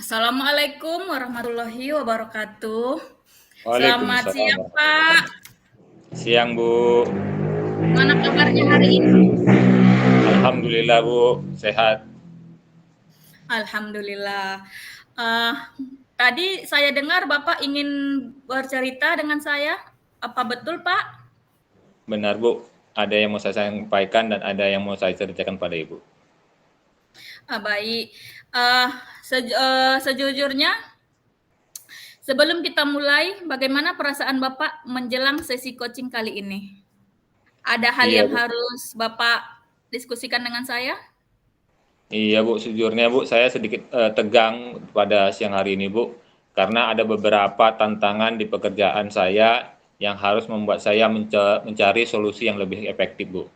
Assalamualaikum warahmatullahi wabarakatuh. Selamat Waalaikumsalam siang, Pak. warahmatullahi. Siang Bu, Gimana kabarnya hari ini? Alhamdulillah Bu, sehat. Alhamdulillah. Eh, Tadi saya dengar Bapak ingin bercerita dengan saya. Apa betul, Pak? Benar Bu, ada yang mau saya sampaikan dan ada yang mau saya ceritakan pada Ibu. Baik. Eh, Sejujurnya, sebelum kita mulai, bagaimana perasaan Bapak menjelang sesi coaching kali ini? Ada hal Iya yang Bu, harus Bapak diskusikan dengan saya? iya Bu, sejujurnya Bu, saya sedikit tegang pada siang hari ini Bu, karena ada beberapa tantangan di pekerjaan saya yang harus membuat saya mencari solusi yang lebih efektif Bu.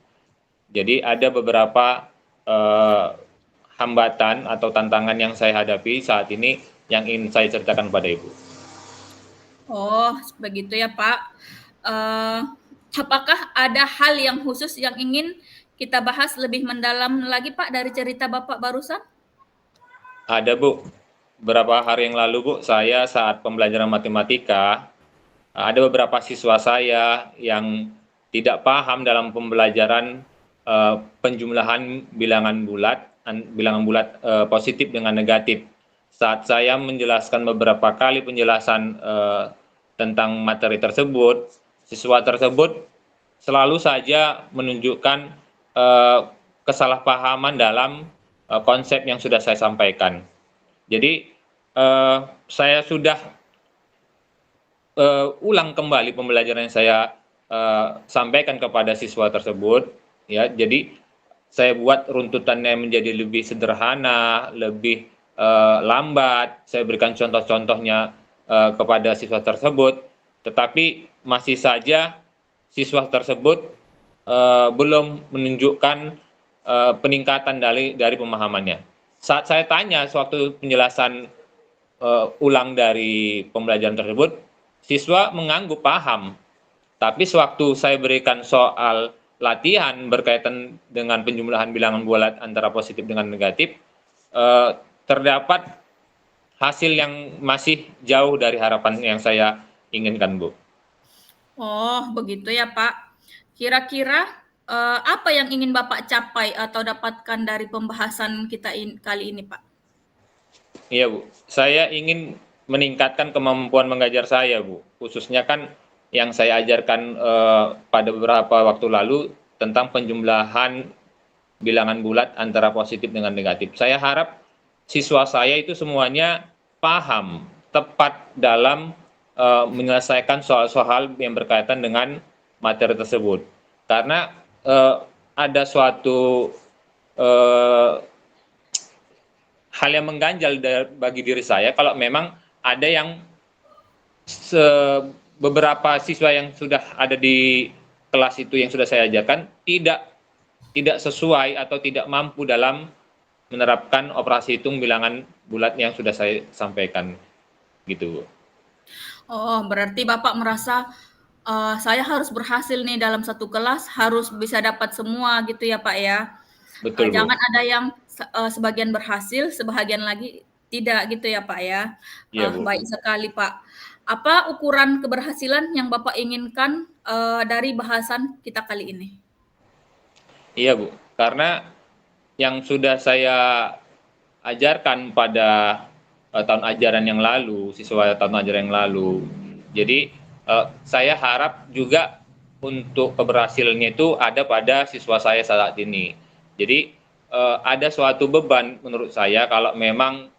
Jadi ada beberapa eh, hambatan atau tantangan yang saya hadapi saat ini yang ingin saya ceritakan pada Ibu. Oh, begitu ya, Pak. Eee, apakah ada hal yang khusus yang ingin kita bahas lebih mendalam lagi, Pak, dari cerita Bapak barusan? Ada Bu, beberapa hari yang lalu Bu, saya saat pembelajaran matematika, ada beberapa siswa saya yang tidak paham dalam pembelajaran penjumlahan bilangan bulat positif dengan negatif. Saat saya menjelaskan beberapa kali penjelasan tentang materi tersebut, siswa tersebut selalu saja menunjukkan eh, kesalahpahaman dalam konsep yang sudah saya sampaikan. Jadi saya sudah ulang kembali pembelajaran yang saya sampaikan kepada siswa tersebut, ya. Jadi saya buat runtutannya menjadi lebih sederhana, lebih lambat. Saya berikan contoh-contohnya kepada siswa tersebut, tetapi masih saja siswa tersebut belum menunjukkan peningkatan dari pemahamannya. Saat saya tanya sewaktu penjelasan ulang dari pembelajaran tersebut, siswa menganggap paham, tapi sewaktu saya berikan soal latihan berkaitan dengan penjumlahan bilangan bulat antara positif dengan negatif, eh, terdapat hasil yang masih jauh dari harapan yang saya inginkan, Bu. Oh, begitu ya, Pak. Kira-kira, apa yang ingin Bapak capai atau dapatkan dari pembahasan kita kali ini, Pak? Iya, Bu. Saya ingin meningkatkan kemampuan mengajar saya, Bu. Khususnya kan yang saya ajarkan pada beberapa waktu lalu tentang penjumlahan bilangan bulat antara positif dengan negatif. Saya harap siswa saya itu semuanya paham, tepat dalam menyelesaikan soal-soal yang berkaitan dengan materi tersebut. Karena ada suatu eh, hal yang mengganjal bagi diri saya kalau memang ada yang beberapa siswa yang sudah ada di kelas itu yang sudah saya ajarkan tidak sesuai atau tidak mampu dalam menerapkan operasi hitung bilangan bulat yang sudah saya sampaikan gitu. Oh, berarti Bapak merasa, saya harus berhasil nih dalam satu kelas, harus bisa dapat semua gitu ya, Pak, ya? Betul Bu. Jangan ada yang sebagian berhasil, sebahagian lagi tidak gitu ya, Pak, ya? Iya Bu. Baik sekali, Pak. Apa ukuran keberhasilan yang Bapak inginkan, dari bahasan kita kali ini? Iya Bu. Karena yang sudah saya ajarkan pada tahun ajaran yang lalu, siswa tahun ajaran yang lalu. Jadi saya harap juga untuk keberhasilannya itu ada pada siswa saya saat ini. Jadi ada suatu beban menurut saya kalau memang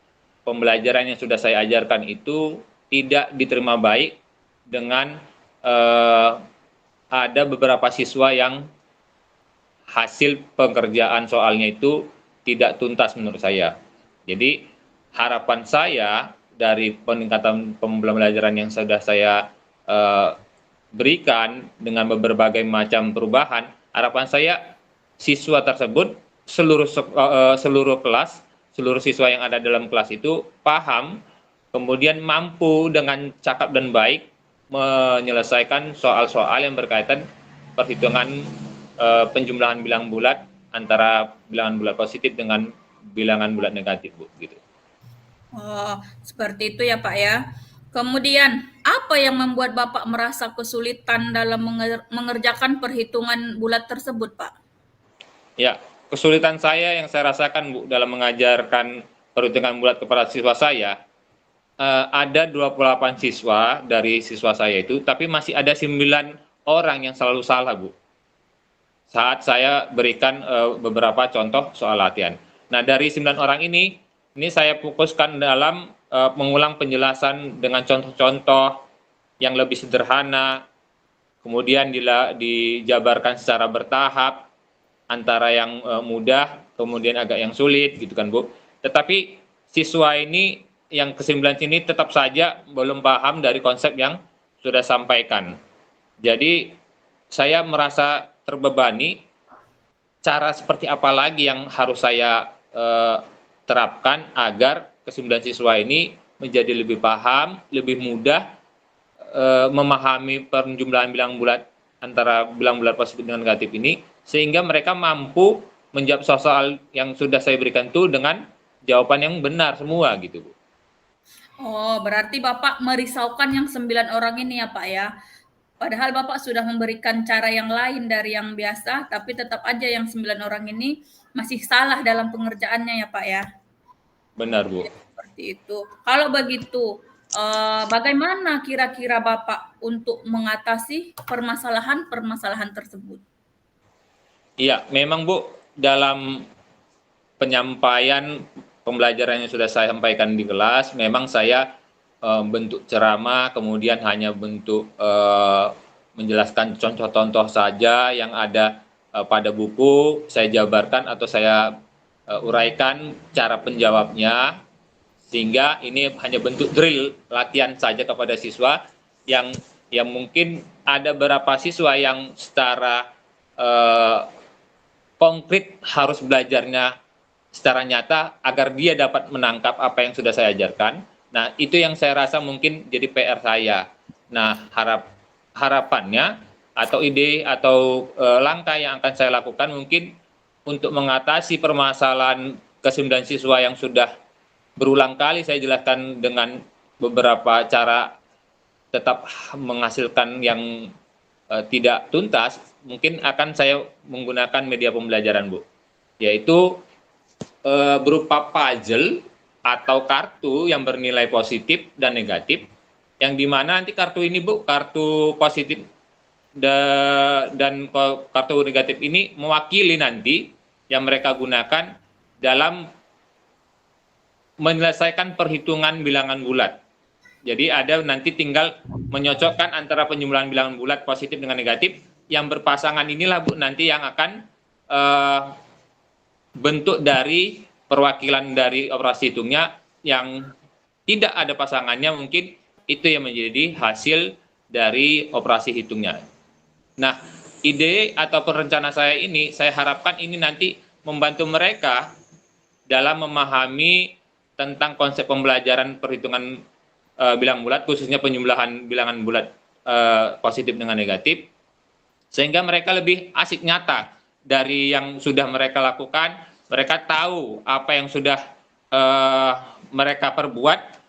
pembelajaran yang sudah saya ajarkan itu tidak diterima baik dengan ada beberapa siswa yang hasil pengerjaan soalnya itu tidak tuntas menurut saya. Jadi harapan saya dari peningkatan pembelajaran yang sudah saya eh, berikan dengan berbagai macam perubahan, harapan saya siswa tersebut seluruh kelas, seluruh siswa yang ada dalam kelas itu paham, kemudian mampu dengan cakap dan baik menyelesaikan soal-soal yang berkaitan perhitungan penjumlahan bilangan bulat antara bilangan bulat positif dengan bilangan bulat negatif, Bu, gitu. Oh, seperti itu ya Pak ya. Kemudian, apa yang membuat Bapak merasa kesulitan dalam mengerjakan perhitungan bulat tersebut, Pak? Ya, kesulitan saya yang saya rasakan Bu dalam mengajarkan perhitungan bulat kepada siswa saya, ada 28 siswa dari siswa saya itu, tapi masih ada 9 orang yang selalu salah Bu, saat saya berikan beberapa contoh soal latihan. Nah, dari 9 orang ini saya fokuskan dalam mengulang penjelasan dengan contoh-contoh yang lebih sederhana, kemudian dijabarkan secara bertahap antara yang mudah, kemudian agak yang sulit gitu kan Bu. Tetapi siswa ini yang ke-9 ini tetap saja belum paham dari konsep yang sudah sampaikan. Jadi saya merasa terbebani, cara seperti apa lagi yang harus saya terapkan agar ke-9 siswa ini menjadi lebih paham, lebih mudah memahami penjumlahan bilangan bulat antara bilangan bulat positif dengan negatif ini, sehingga mereka mampu menjawab soal yang sudah saya berikan itu dengan jawaban yang benar semua gitu Bu. Oh, berarti Bapak merisaukan yang 9 orang ini ya Pak ya. Padahal Bapak sudah memberikan cara yang lain dari yang biasa, tapi tetap aja yang 9 orang ini masih salah dalam pengerjaannya ya Pak ya. Benar Bu. Ya, seperti itu. Kalau begitu, bagaimana kira-kira Bapak untuk mengatasi permasalahan-permasalahan tersebut? Iya, memang Bu, dalam penyampaian pembelajaran yang sudah saya sampaikan di kelas, memang saya bentuk ceramah, kemudian hanya bentuk menjelaskan contoh-contoh saja yang ada pada buku, saya jabarkan atau saya uraikan cara penjawabnya, sehingga ini hanya bentuk drill latihan saja kepada siswa yang mungkin ada beberapa siswa yang secara konkret harus belajarnya secara nyata agar dia dapat menangkap apa yang sudah saya ajarkan. Nah, itu yang saya rasa mungkin jadi PR saya. Nah, harapannya atau ide atau langkah yang akan saya lakukan mungkin untuk mengatasi permasalahan ke-9 siswa yang sudah berulang kali saya jelaskan dengan beberapa cara tetap menghasilkan yang tidak tuntas, mungkin akan saya menggunakan media pembelajaran Bu, yaitu berupa puzzle atau kartu yang bernilai positif dan negatif, yang dimana nanti kartu ini Bu, kartu positif dan kartu negatif ini mewakili nanti yang mereka gunakan dalam menyelesaikan perhitungan bilangan bulat. Jadi ada nanti tinggal menyocokkan antara penjumlahan bilangan bulat positif dengan negatif, yang berpasangan inilah Bu nanti yang akan bentuk dari perwakilan dari operasi hitungnya, yang tidak ada pasangannya mungkin itu yang menjadi hasil dari operasi hitungnya. Nah, ide atau perencana saya ini, saya harapkan ini nanti membantu mereka dalam memahami tentang konsep pembelajaran perhitungan bilangan bulat, khususnya penjumlahan bilangan bulat positif dengan negatif, sehingga mereka lebih asik nyata dari yang sudah mereka lakukan. Mereka tahu apa yang sudah mereka perbuat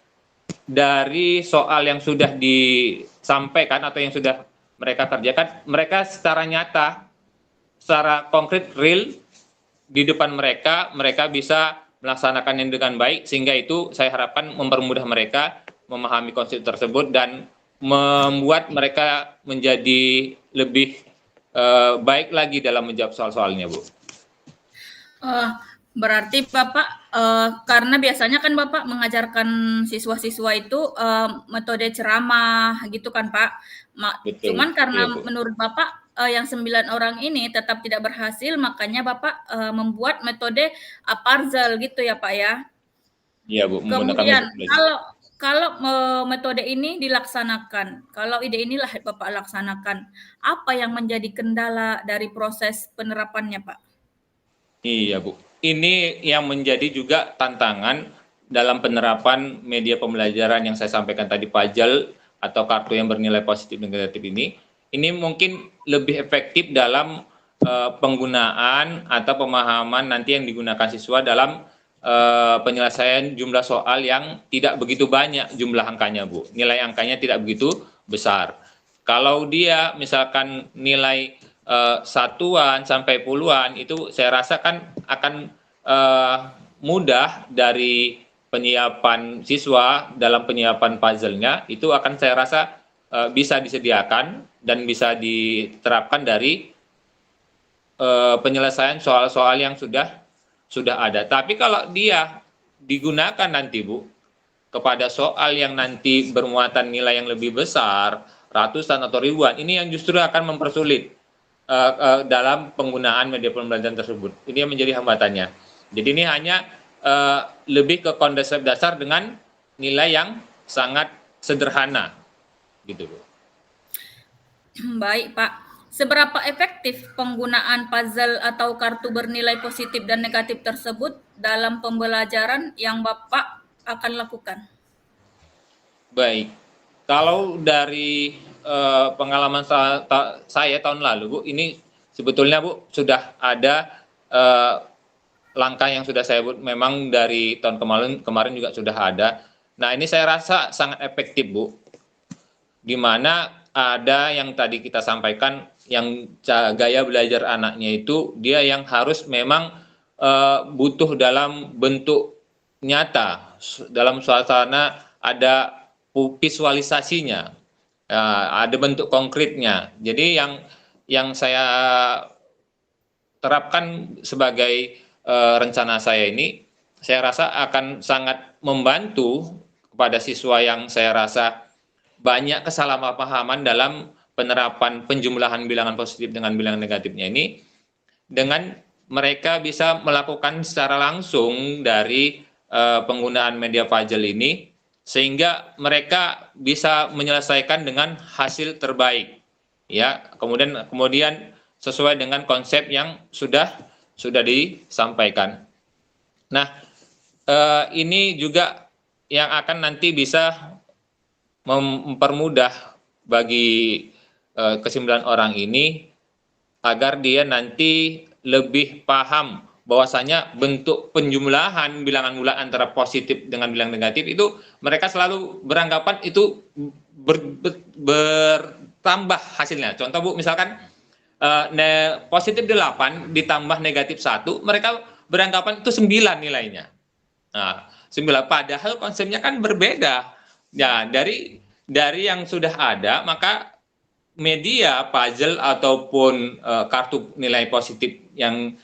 dari soal yang sudah disampaikan atau yang sudah mereka kerjakan. Mereka secara nyata, secara konkret, real di depan mereka, mereka bisa melaksanakannya dengan baik, sehingga itu saya harapkan mempermudah mereka memahami konsep tersebut dan membuat mereka menjadi lebih baik lagi dalam menjawab soal-soalnya Bu. Berarti Bapak, karena biasanya kan Bapak mengajarkan siswa-siswa itu metode ceramah gitu kan Pak. Betul, Cuman karena iya Bu. menurut Bapak yang 9 orang ini tetap tidak berhasil, makanya Bapak membuat metode puzzle gitu ya Pak ya. Iya Bu, menggunakan Kemudian metode belajar. kalau metode ini dilaksanakan, kalau ide inilah Bapak laksanakan, apa yang menjadi kendala dari proses penerapannya Pak? Iya Bu, ini yang menjadi juga tantangan dalam penerapan media pembelajaran yang saya sampaikan tadi, puzzle atau kartu yang bernilai positif dan negatif ini. Ini mungkin lebih efektif dalam penggunaan atau pemahaman nanti yang digunakan siswa dalam penyelesaian jumlah soal yang tidak begitu banyak jumlah angkanya, Bu. Nilai angkanya tidak begitu besar. Kalau dia misalkan nilai satuan sampai puluhan, itu saya rasa kan akan mudah dari penyiapan siswa dalam penyiapan puzzle-nya, itu akan saya rasa bisa disediakan dan bisa diterapkan dari penyelesaian soal-soal yang sudah ada. Tapi kalau dia digunakan nanti, Bu, kepada soal yang nanti bermuatan nilai yang lebih besar, ratusan atau ribuan, ini yang justru akan mempersulit dalam penggunaan media pembelajaran tersebut. Ini yang menjadi hambatannya. Jadi ini hanya lebih ke konsep dasar dengan nilai yang sangat sederhana, gitu, Bu. Baik, Pak. Seberapa efektif penggunaan puzzle atau kartu bernilai positif dan negatif tersebut dalam pembelajaran yang Bapak akan lakukan? Baik, kalau dari pengalaman saya tahun lalu, Bu, ini sebetulnya, Bu, sudah ada langkah yang sudah saya buat memang dari tahun kemarin juga sudah ada. Nah, ini saya rasa sangat efektif, Bu, di mana ada yang tadi kita sampaikan, yang gaya belajar anaknya itu dia yang harus memang butuh dalam bentuk nyata, dalam suasana ada visualisasinya, ada bentuk konkretnya. Jadi yang saya terapkan sebagai rencana saya ini, saya rasa akan sangat membantu kepada siswa yang saya rasa banyak kesalahpahaman dalam penerapan penjumlahan bilangan positif dengan bilangan negatifnya ini, dengan mereka bisa melakukan secara langsung dari penggunaan media puzzle ini, sehingga mereka bisa menyelesaikan dengan hasil terbaik, ya. Kemudian sesuai dengan konsep yang sudah disampaikan. Nah, ini juga yang akan nanti bisa mempermudah bagi ke-9 orang ini agar dia nanti lebih paham bahwasanya bentuk penjumlahan bilangan bulat antara positif dengan bilangan negatif itu mereka selalu beranggapan itu bertambah hasilnya. Contoh, Bu, misalkan positif 8 ditambah negatif 1, mereka beranggapan itu 9 nilainya. Nah, 9, padahal konsepnya kan berbeda. Ya, dari yang sudah ada, maka media puzzle ataupun kartu nilai positif yang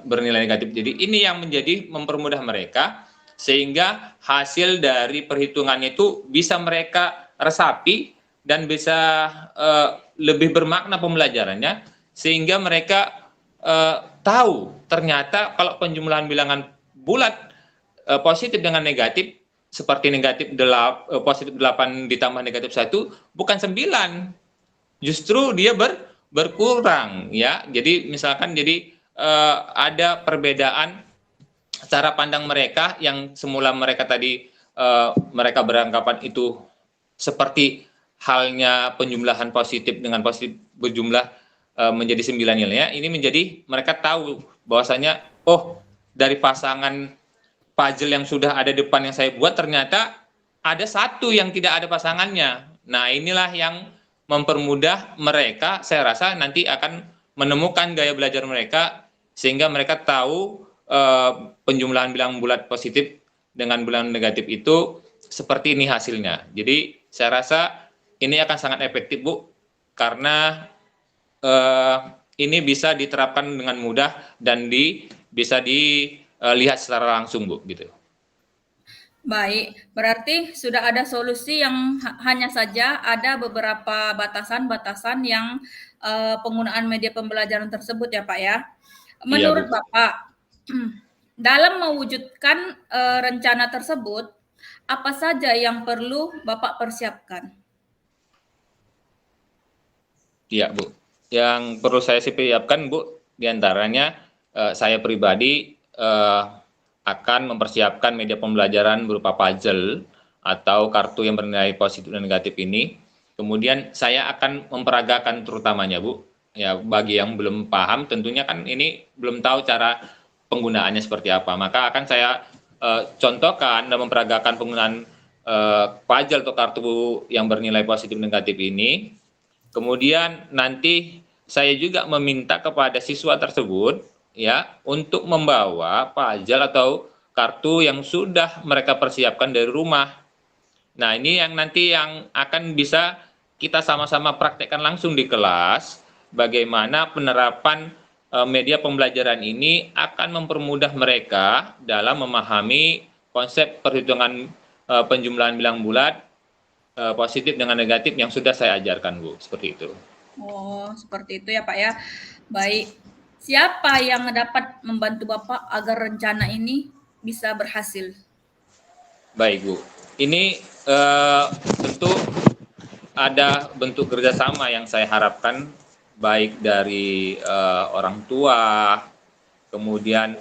bernilai negatif. Jadi ini yang menjadi mempermudah mereka, sehingga hasil dari perhitungannya itu bisa mereka resapi dan bisa lebih bermakna pembelajarannya, sehingga mereka tahu ternyata kalau penjumlahan bilangan bulat positif dengan negatif, seperti positif 8 ditambah negatif 1, bukan 9, justru dia berkurang, ya. Jadi misalkan ada perbedaan cara pandang mereka yang semula mereka tadi mereka beranggapan itu seperti halnya penjumlahan positif dengan positif berjumlah menjadi 9 nilainya, ini menjadi mereka tahu bahwasanya, oh, dari pasangan puzzle yang sudah ada depan yang saya buat ternyata ada satu yang tidak ada pasangannya. Nah, inilah yang mempermudah mereka, saya rasa nanti akan menemukan gaya belajar mereka, sehingga mereka tahu penjumlahan bilangan bulat positif dengan bilangan negatif itu seperti ini hasilnya. Jadi saya rasa ini akan sangat efektif, Bu, karena ini bisa diterapkan dengan mudah dan bisa dilihat secara langsung, Bu, gitu. Baik, berarti sudah ada solusi yang hanya saja ada beberapa batasan-batasan yang penggunaan media pembelajaran tersebut, ya, Pak, ya. Menurut Bapak, dalam mewujudkan rencana tersebut, apa saja yang perlu Bapak persiapkan? Iya, Bu. Yang perlu saya siapkan, Bu, diantaranya saya pribadi akan mempersiapkan media pembelajaran berupa puzzle atau kartu yang bernilai positif dan negatif ini. Kemudian saya akan memperagakan terutamanya, Bu. Ya, bagi yang belum paham, tentunya kan ini belum tahu cara penggunaannya seperti apa. Maka akan saya contohkan dan memperagakan penggunaan pajal atau kartu yang bernilai positif negatif ini. Kemudian nanti saya juga meminta kepada siswa tersebut ya untuk membawa pajal atau kartu yang sudah mereka persiapkan dari rumah. Nah, ini yang nanti yang akan bisa kita sama-sama praktekkan langsung di kelas, bagaimana penerapan media pembelajaran ini akan mempermudah mereka dalam memahami konsep perhitungan penjumlahan bilang bulat positif dengan negatif yang sudah saya ajarkan, Bu. Seperti itu. Oh, seperti itu ya Pak ya. Baik. Siapa yang dapat membantu Bapak agar rencana ini bisa berhasil? Baik, Bu. Ini tentu ada bentuk kerjasama yang saya harapkan, baik dari orang tua, kemudian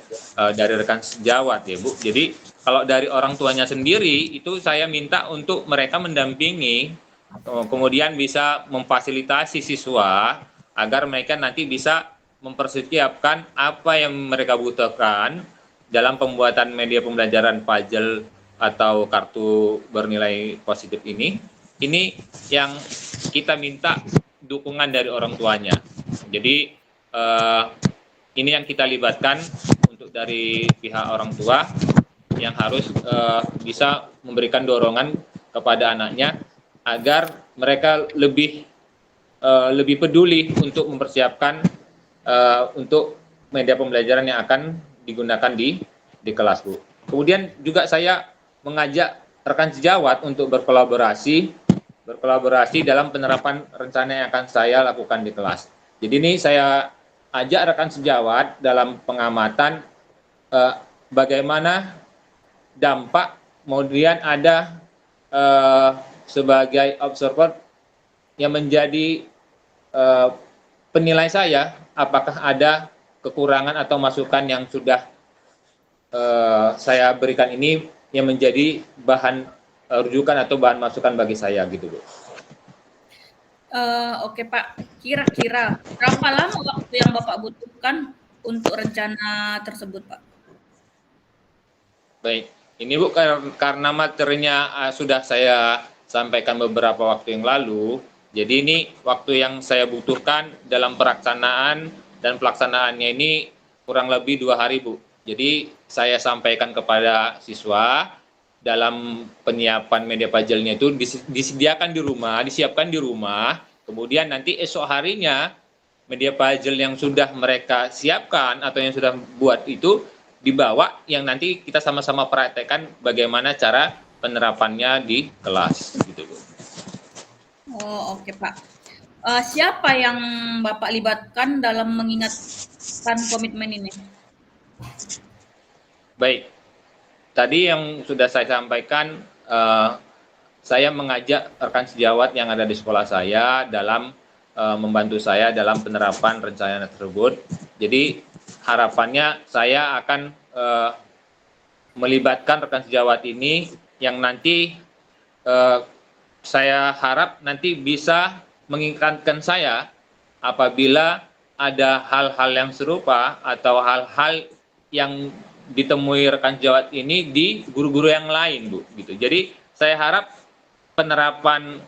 dari rekan sejawat ya Bu. Jadi kalau dari orang tuanya sendiri itu saya minta untuk mereka mendampingi, kemudian bisa memfasilitasi siswa agar mereka nanti bisa mempersiapkan apa yang mereka butuhkan dalam pembuatan media pembelajaran puzzle atau kartu bernilai positif ini. Ini yang kita minta dukungan dari orang tuanya. Jadi ini yang kita libatkan untuk dari pihak orang tua yang harus bisa memberikan dorongan kepada anaknya agar mereka lebih peduli untuk mempersiapkan untuk media pembelajaran yang akan digunakan di kelas, Bu. Kemudian juga saya mengajak rekan sejawat untuk berkolaborasi dalam penerapan rencana yang akan saya lakukan di kelas. Jadi ini saya ajak rekan sejawat dalam pengamatan bagaimana dampak, kemudian ada sebagai observer yang menjadi penilai saya, apakah ada kekurangan atau masukan yang sudah saya berikan ini yang menjadi bahan rujukan atau bahan masukan bagi saya gitu, Bu. Oke Pak, kira-kira berapa lama waktu yang Bapak butuhkan untuk rencana tersebut Pak? Baik, ini Bu karena materinya sudah saya sampaikan beberapa waktu yang lalu, jadi ini waktu yang saya butuhkan dalam pelaksanaan dan pelaksanaannya ini kurang lebih 2 hari, Bu. Jadi saya sampaikan kepada siswa dalam penyiapan media puzzle-nya itu disediakan di rumah, disiapkan di rumah, kemudian nanti esok harinya media puzzle yang sudah mereka siapkan atau yang sudah buat itu dibawa yang nanti kita sama-sama praktekkan bagaimana cara penerapannya di kelas gitu, Bu. Oh, oke Pak. Siapa yang Bapak libatkan dalam mengingatkan komitmen ini? Baik, tadi yang sudah saya sampaikan, saya mengajak rekan sejawat yang ada di sekolah saya dalam membantu saya dalam penerapan rencana tersebut. Jadi harapannya saya akan melibatkan rekan sejawat ini yang nanti saya harap nanti bisa mengingatkan saya apabila ada hal-hal yang serupa atau hal-hal yang ditemui rekan sejawat ini di guru-guru yang lain, Bu. Gitu. Jadi saya harap penerapan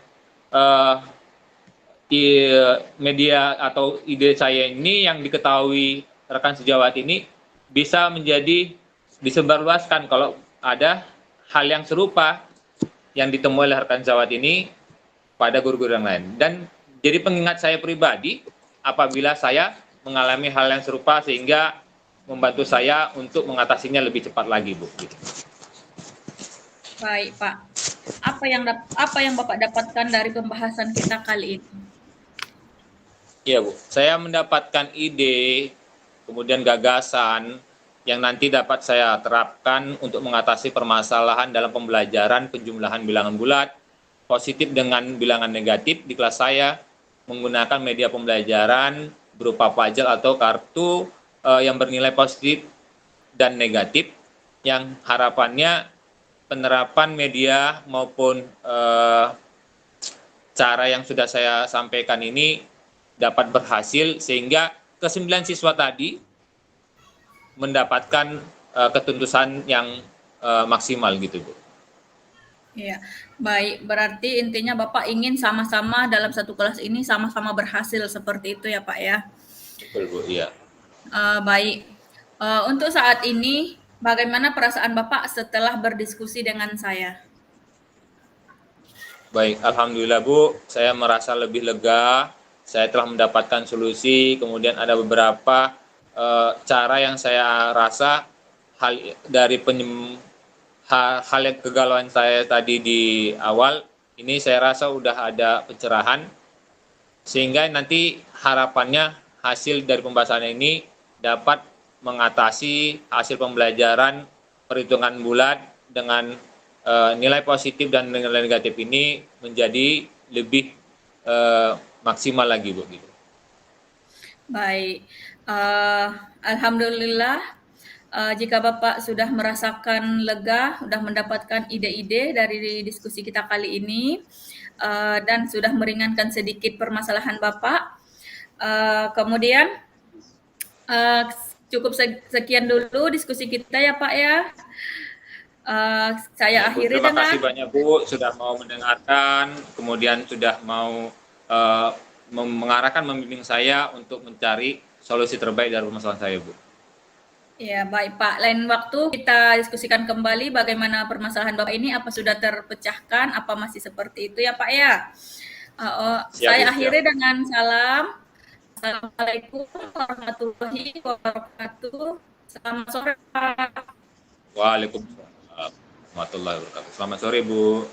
di media atau ide saya ini yang diketahui rekan sejawat ini bisa menjadi disebarluaskan kalau ada hal yang serupa yang ditemui oleh rekan sejawat ini pada guru-guru yang lain. Dan jadi pengingat saya pribadi apabila saya mengalami hal yang serupa sehingga membantu saya untuk mengatasinya lebih cepat lagi, Bu. Gitu. Baik Pak. Apa yang Bapak dapatkan dari pembahasan kita kali ini? Iya, Bu. Saya mendapatkan ide, kemudian gagasan yang nanti dapat saya terapkan untuk mengatasi permasalahan dalam pembelajaran penjumlahan bilangan bulat, positif dengan bilangan negatif di kelas saya, menggunakan media pembelajaran berupa puzzle atau kartu yang bernilai positif dan negatif, yang harapannya penerapan media maupun cara yang sudah saya sampaikan ini dapat berhasil sehingga ke-9 siswa tadi mendapatkan ketuntutan yang maksimal gitu Bu. Iya, baik. Berarti intinya Bapak ingin sama-sama dalam satu kelas ini sama-sama berhasil seperti itu ya Pak ya. Betul Bu, iya. Baik. Untuk saat ini, bagaimana perasaan Bapak setelah berdiskusi dengan saya? Baik, alhamdulillah Bu, saya merasa lebih lega. Saya telah mendapatkan solusi. Kemudian ada beberapa cara yang saya rasa hal dari hal yang kegalauan saya tadi di awal ini saya rasa udah ada pencerahan sehingga nanti harapannya hasil dari pembahasan ini dapat mengatasi hasil pembelajaran perhitungan bulat dengan nilai positif dan nilai negatif ini menjadi lebih maksimal lagi Bu gitu. Baik, alhamdulillah jika Bapak sudah merasakan lega, sudah mendapatkan ide-ide dari diskusi kita kali ini, dan sudah meringankan sedikit permasalahan Bapak. Kemudian cukup sekian dulu diskusi kita ya Pak ya. Saya Bu, akhiri terima dengan kasih banyak Bu sudah mau mendengarkan, kemudian sudah mau mengarahkan, membimbing saya untuk mencari solusi terbaik dari permasalahan saya Bu. ya baik Pak. Lain waktu kita diskusikan kembali bagaimana permasalahan Bapak ini, apa sudah terpecahkan, apa masih seperti itu ya Pak ya. Saya akhiri dengan salam. Assalamualaikum warahmatullahi wabarakatuh. Selamat sore Pak. Waalaikumsalam warahmatullahi wabarakatuh. Selamat sore Bu.